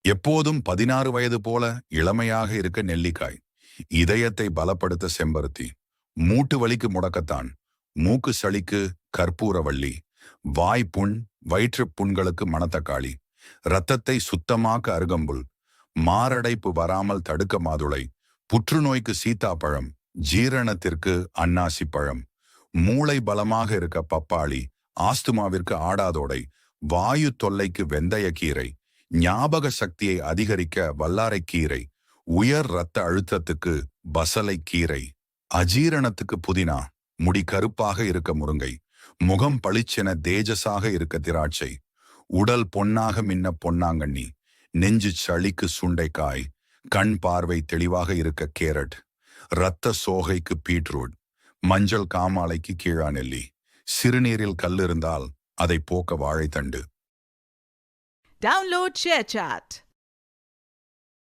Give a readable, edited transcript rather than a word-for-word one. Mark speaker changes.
Speaker 1: எப்போதும் 16 வயது போல இளமையாக இருக்க நெல்லிக்காய். இதயத்தை பலப்படுத்த செம்பருத்தி. மூட்டு வலிக்கு முடக்கத்தான். மூக்கு சளிக்கு கற்பூரவள்ளி. வாய் புண், வயிற்றுப் புண்களுக்கு மணத்தக்காளி. இரத்தத்தை சுத்தமாக்க அருகம்புல். மாரடைப்பு வராமல் தடுக்க மாதுளை. புற்றுநோய்க்கு சீத்தாப்பழம். ஜீரணத்திற்கு அன்னாசி பழம். மூளை பலமாக இருக்க பப்பாளி. ஆஸ்துமாவிற்கு ஆடாதோடை. வாயு தொல்லைக்கு வெந்தயக்கீரை. ஞாபக சக்தியை அதிகரிக்க வல்லாரைக்கீரை. உயர் இரத்த அழுத்தத்துக்கு பசலைக்கீரை. அஜீரணத்துக்கு புதினா. முடி கருப்பாக இருக்க முருங்கை. முகம் பளிச்சென தேஜஸாக இருக்க திராட்சை. உடல் பொன்னாக மின்ன பொன்னாங்கண்ணி. நெஞ்சு சளிக்கு சுண்டைக்காய். கண் பார்வை தெளிவாக இருக்க கேரட். இரத்த சோகைக்கு பீட்ரூட். மஞ்சள் காமாலைக்கு கீழாநெல்லி. சிறுநீரில் கல் இருந்தால் அதை போக்க வாழைத்தண்டு.
Speaker 2: Download ShareChat.